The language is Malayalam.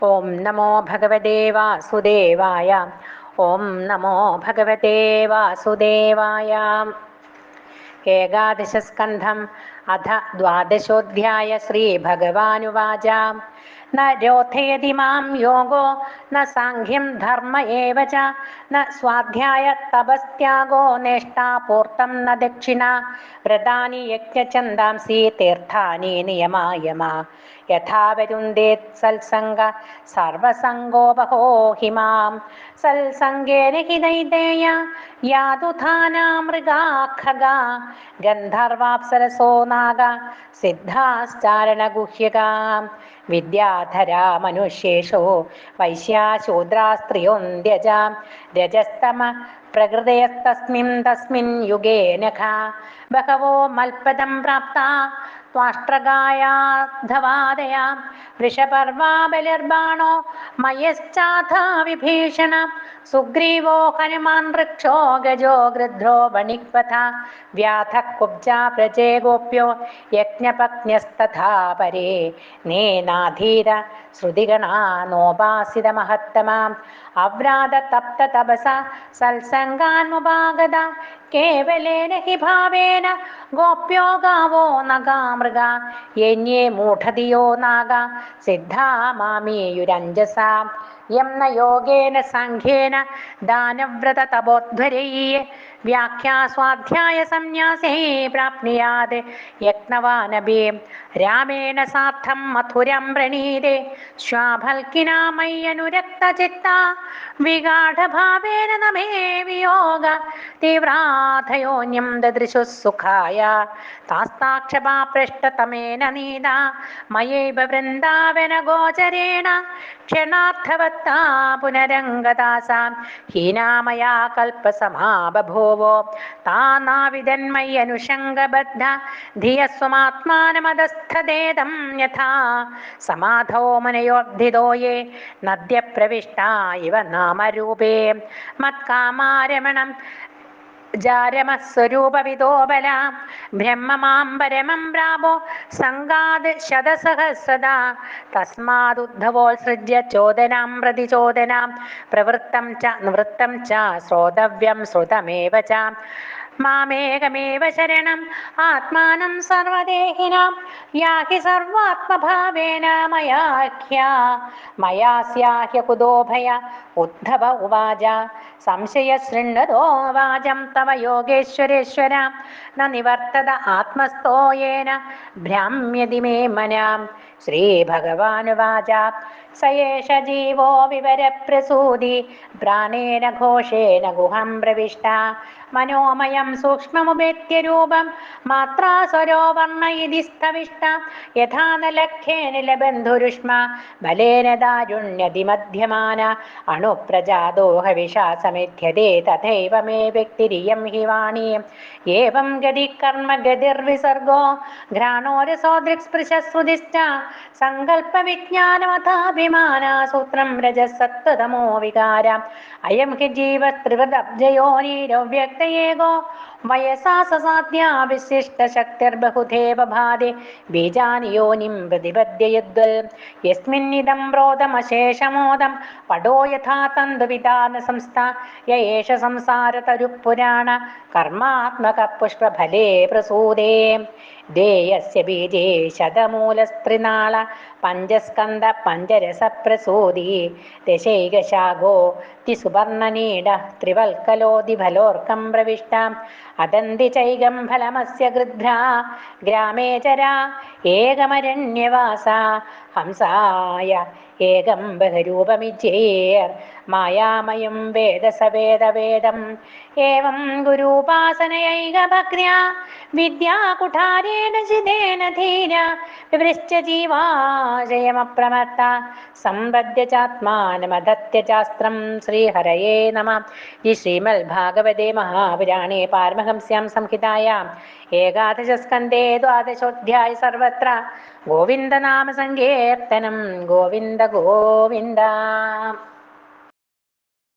ഓം നമോ ഭഗവതേ വാസുദേവായ. ഓം നമോ ഭഗവതേ വാസുദേവായ. ഏകാദശസ്കന്ധം അഥ ദ്വാദശോऽധ്യായ. ശ്രീഭഗവാനുവാച. ന രോധയതി മാം യോഗോ ന സാഖ്യം ധർമ്മ ഏവ ച ന സ്വാധ്യായ തപസ്ത്യാഗോ നേഷ്ടാപൂർത്തം ന ദക്ഷിണ. വ്രതാനി യജ്ഞഛന്ദാംസി തീർത്ഥാനി നിയമായമ. യഥാ വരുന്ദേത് സത്സംഗ സർവസംഗോപഹോ ഹി മാം. സത്സംഗേന ഹി ദൈതേയ യാതുധാനാ മൃഗാ ഖഗാ ഗന്ധർവാപ്സരസോ നാഗ സിദ്ധാശ്ചാരണഗുഹ്യകാ. വിദ്യാധരാ മനുഷ്യേഷു വൈശ്യാശൂദ്രാസ്ത്രിയോऽന്ത്യജ. രജസ്തമ പ്രകൃതയസ്തസ്മിൻ തസ്മിൻ യുഗേ നഖ. ബഹവോ മൽപദം പ്രാപ്താ ത്വാഷ്ട്രഗായാധവാദയ. വൃഷപർവാ ബലിർബാണോ മയശ്ചാഥാ വിഭീഷണ. സുഗ്രീവോ ഹനുമാൻ വൃക്ഷോ ഗജോ ഗൃധ്രോ വണിക്പഥ. വ്യാധഃ കുബ്ജാ പ്രജേ ഗോപ്യോ യജ്ഞപത്ന്യസ്തഥാ പരേ. നേനാധീര ശ്രുതിഗണാ നോപാസിത മഹത്തമാം. അവ്രാത തപ്ത തപസ സത്സംഗാന്മുപാഗത. കേവലേന ഹി ഭാവേന ഗോപ്യോ ഗാവോ നഗാ മൃഗ. യന്യേ മൂഢധിയോ നാഗ സിദ്ധാ മാമേയുരഞ്ജസ. യം ന യോഗേന സാഖ്യേന ദാനവ്രത തപോധ്വരൈഃ വ്യാഖ്യാസ്വാധ്യായ സന്ന്യാസേ പ്രാപ്നുയാത് യജ്ഞവാനഭി. രാമേണ സാർത്ഥം മഥുരം പ്രണീതേ ശ്വാഭൽക്കിനാ മയ്യനുരക്തചിത്താ. വിഗാഢഭാവേന നമേ വിയോഗ തീവ്രാധയോന്യം ദദൃശു സുഖായ. താസ്താക്ഷപാ പൃഷ്ടതമേന നീതാ മയൈവ വൃന്ദാവന ഗോചരേണ. ക്ഷണാർത്ഥവത്താ പുനരംഗതാസാം ഹീനാമയാ കൽപ്പസമാ ബഭൂവോ. താനാവിദന്മയ്യനുഷംഗബദ്ധ ധിയസ്വമാത്മാനമതസ്ഥദേദം യഥാ. സമാധോ മുനയോദ്ധിതോ യേ നദ്യപ്രവിഷ്ടാ ഇവ നാമരൂപേ. മത്കാമാരമണം ജാരമസ്വരൂപവിദോ ബല. ബ്രഹ്മമാം പരമം പ്രാപോ സംഗാത് ശതസഹസ്രദാ. തസ്മാദുദ്ധവോത്സൃജ്യ ചോദനാം പ്രതിചോദനാം. പ്രവൃത്തം ച നിവൃത്തം ച ശ്രോതവ്യം ശ്രുതമേവ ച. മാമേകമേവ ശരണം ആത്മാനം സർവദേഹിനാം. യാഹി സർവാത്മഭാവേന മയാസ്യാഹ്യ കുതോ ഭയ. ഉദ്ധവ ഉവാച. സംശയശൃണ്വതോ വാചം തവ യോഗേശ്വരേശ്വര. ന നിവർത്തത ആത്മസ്ഥോ യേന ഭ്രാമ്യതി മേ മനാം. ശ്രീഭഗവാനുവാച. സ ഏഷ ജീവോ വിവരപ്രസൂതി പ്രാണേന ഘോഷേന ഗുഹം പ്രവിഷ്ട. മനോമയം സൂക്ഷ്മമുപേത്യ രൂപം മാത്രാ സ്വരോ വർണ്ണ ഇതി സ്ഥവിഷ്ട. യഥാ ന ലക്ഷ്യേന ലബന്ധുരുഷ്മ ബലേന ദാരുണ്യതിമധ്യമാന. അണുപ്രജാതോ ഹവിഷാ സമിധ്യതേ തഥൈവ മേ വ്യക്തിരിയം ഹി വാണി. ഏവം ഗതി കർമ്മ ഗതിർവിസർഗോ ഘ്രാണോരസോ ദൃക്സ്പൃശശ്രുതിശ്ച. സങ്കൽപ്പ വിജ്ഞാനമഥാഭിമാന സൂത്രം രജസത്വതമോ വികാര. അയം ഹി ജീവസ്ത്രിവദബ്ജയോനിരവ്യക്തയേകോ വയസാ സസാധ്യാ വിശിഷ്ട ശക്തിർബഹുധേവ ഭാതി. ബീജാനി യോനിം പ്രതിപദ്യയുദ്വൽ യസ്മിന്നിദം പ്രോതമശേഷമോദം. പടോ യഥാ തന്തുവിധാന സംസ്ഥ. യ ഏഷ സംസാരതരുഃപുരാണ കർമാത്മക പുഷ്പഫലേ പ്രസൂദേ. ദേയസ്യ ബീജേ ശതമൂലസ്ത്രിനാള പഞ്ചസ്കന്ധ പഞ്ചരസപ്രസൂതി. ദശൈകശാഖോ തിസുവർണനീഡ ത്രിവൽക്കലോദിഫലോർക്കം പ്രവിഷ്ട. അദന്തി ചൈകം ഫലമസ്യ ഗൃധ്രാ ഗ്രാമേ ചരാ ഏകമരണ്യവാസ. ഹംസായ ഏകം ബഹരൂപമിജ്യേർ മായാമയം വേദ സവേദവേദം. ഏവം ഗുരുപാസനയൈകഭക്ര്യാ വിദ്യാകുഠാരേണ ജിതേന ധീര. വിവൃശ്ച ജീവാശയമപ്രമത്ത സമ്പദ്യ ചാത്മാനമധത്യ ചാസ്ത്രം. ശ്രീഹരയേ നമഃ. ഈ ശ്രീമദ് ഭാഗവതേ മഹാപുരാണേ പാരമഹംസ്യാം സംഹിതായാം ഏകാദശസ്കന്ധേ ദ്വാദശോऽധ്യായ. സർവത്ര ഗോവിന്ദനാമ സങ്കീർത്തനം. ഗോവിന്ദ ഗോവിന്ദ.